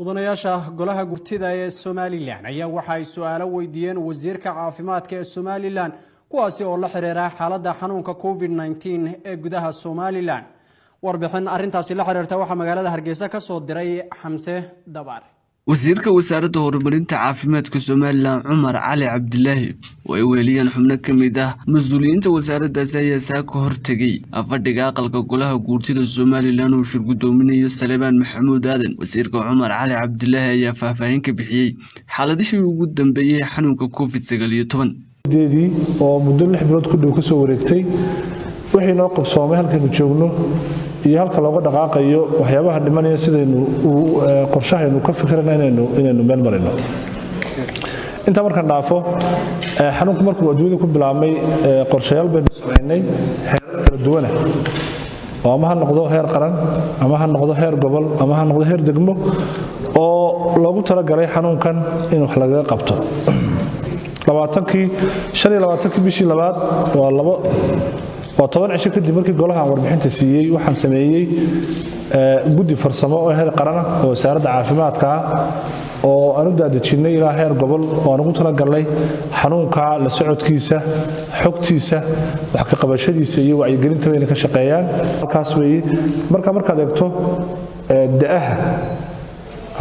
mudanayaasha golaha gurtida ee Somaliland ayaa waxa ay su'aalo weydiiyeen wasiirka caafimaadka ee Somaliland kuwaasi oo la xiriira xaaladda xanuunka COVID-19 ee gudaha Somaliland warbixin arintaasi la xiriirta waxa magaalada Hargeysa ka soo diray Xamse Dabar wasiirka wasaaradda horumarinta caafimaadka Somaliland Umar Ali Cabdilaahi oo ay weeliyeen xubno kamid ah mas'uuliyiinta wasaaraddaas ayaa ka hortagay afadhiga aqalka golaha guurtida Somaliland oo shir gudoominaya Salebaan Maxamuud Aadan wasiirka Umar Ali Cabdilaahi ayaa faahfaahin ka bixiyay xaaladihii ugu dambeeyay xanuunka COVID-19 oo muddo 6 bilood ku dhow ka soo wareegtay wixii noo qabsoomay halkan joogno iyo halka looga dhaqaaqayo waxyaabaha dhimanaya sidaynu qorshahaynu ka fikirnaa inaynu meel marino inta markaan dhaafo xanuunku markuu adduunyada ku bilaabmay qorshayaal baynu sameynay heerar kala duwan oo ama ha noqdo heer qaran ama ha noqdo heer gobol ama ha noqdo heer degmo oo loogu talagalay xanuunkan in wax laga qabto 25 bishii labaad waa 10 cisho kadib markii golaha warbixinta siiyay waxaan sameeyay guddi farsamo oo heer qaran oo wasaaradda caafimaadka oo aanu daadajinay ilaa heer gobol oo aan ugu talagalnay xanuunka la socodkiisa xogtiisa wax ka qabashadiisa iyo wacyigelinta weyn ka shaqeeyaan halkaas weeye markaad eegto da'aha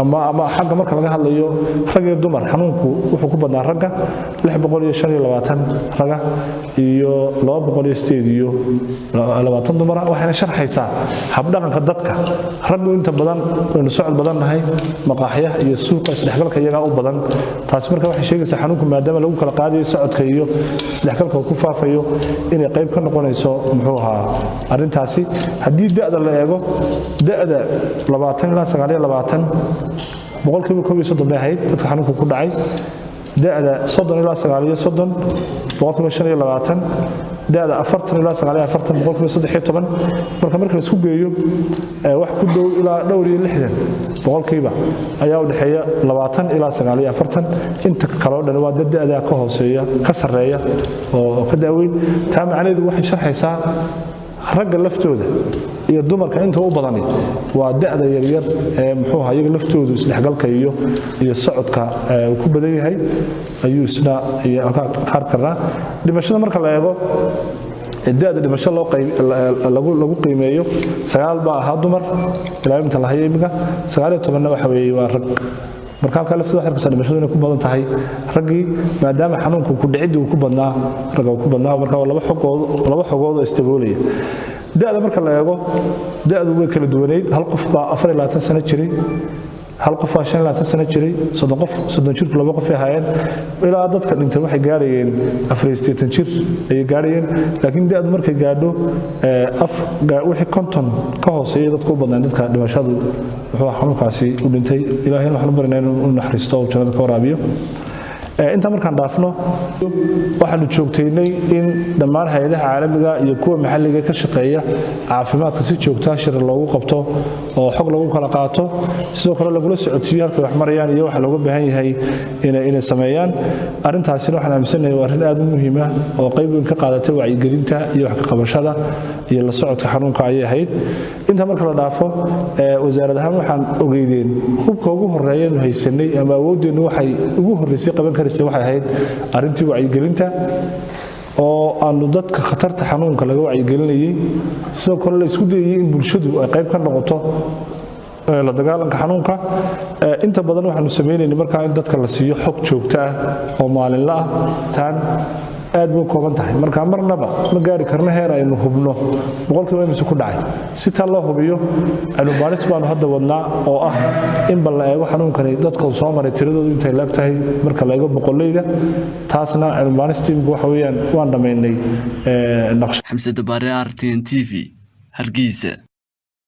ama xagga marka laga hadlayo rag iyo dumar xanuunku wuxuu ku badnaa ragga 625 raga iyo 208 iyo 20 dumar waxayna sharxaysaa habdhaqanka dadka raggu inta badan inuu socod badan nahay maqaaxiyaha iyo suuqa isdhexgalka iyaga u badan taas marka waxay sheegaysaa xanuunku maadaama lagu kala qaadayo socodka iyo isdhexgalka ku faafayo inay qayb ka noqonayso muxuu ahaa arintaasi hadii da'da la eego da'da 20 ilaa 29 boqolkiiba 30 bay ahayd dadka xanuunku ku dhacay da'da 30 ilaa 39 boqolkiiba 25 da'da 40 ilaa 49 boqolkiiba 13 marka la isku geeyo wax ku dhow ilaa dhowr iyo 60 boqolkiiba ayaa u dhaxeeya 20 ilaa 49 inta kale oo dhan waa da'da ka hooseeya ka sareeya oo ka daaweyn taa macnaheedu waxay sharxaysaa ragga laftooda iyo dumarka inta u badan waa da'da yar yar ee muxuu ahaa iyaga laftoodu isdhexgalka iyo socodka ku badan yahay ayuu isna qaar karna dhimashada marka la eego da'da dhimasho lagu qiimeeyo 9 baa ahaa dumar ilaa inta la hayay imiga 19 waxa weeye waa rag marka halka laftooda xirka dhimashadu inay ku badan tahay ragii maadaama xanuunku ku dhicidii uu ku badnaa ragga ku badnaa marka laba xogood oo istaboolaya da'da marka la eego da'du way kala duwaneyd hal qof baa 24 sano jiray hal qof baa 25 sano jiray 30 jir laba qof ay hayeen ilaa dadka dhintay waxay gaarayeen 84 jir ay gaarayeen laakiin da'du markay gaadho wixii konton ka hooseeya dadku badnaan dadka dhimashadu wuxuu xanuunkaasi u dhintay ilaahay waxaan barinaa inuu naxariisto oo jannada ka waraabiyo inta markaan dhaafno waxaanu joogtaynay in dhammaan hay'adaha caalamiga iyo kuwa maxalliga ka shaqeeya caafimaadka si joogto ah shir loogu qabto oo xog lagu kala qaato sidoo kale lagu socodsiiyo halka wax marayaan iyo waxa looga baahan yahay inay sameeyaan arintaasina waxaan aaminsanahay waa arrin aad u muhiim ah oo qayb weyn ka qaadatay wacyigelinta iyo wax ka qabashada iyo la socodka xanuunka ay ahayd inta marka la dhaafo wasaaradahan waxaan ogeydeen hubka ugu horeeya inuu haysanay ama awoodeenu waxay ugu horeysay qaban karaysaa waxay ahayd arintii wacyigelinta oo aanu dadka khatarta xanuunka laga wacyigelinayay sidoo kale la isku dayay in bulshadu ay qayb ka noqoto la dagaalanka xanuunka inta badan waxaanu sameeynay markaa in dadka la siiyo xog joogto ah oo maalinle ah taan aad buu kooban tahay marka marnaba ma gaari karno heer aynu hubno boqolkiiba imisa ku dhacay si taa loo hubiyo cilmi-baaris baanu hadda wadnaa oo ah in bal la eego xanuunkani dadka uu soo maray tiradoodu intay leeg tahay marka la eego boqolleyda taasna cilmi-baaris tiimku waxa weeyaan waan dhammaynay naqsh Xamse Dabar RTN TV Hargeysa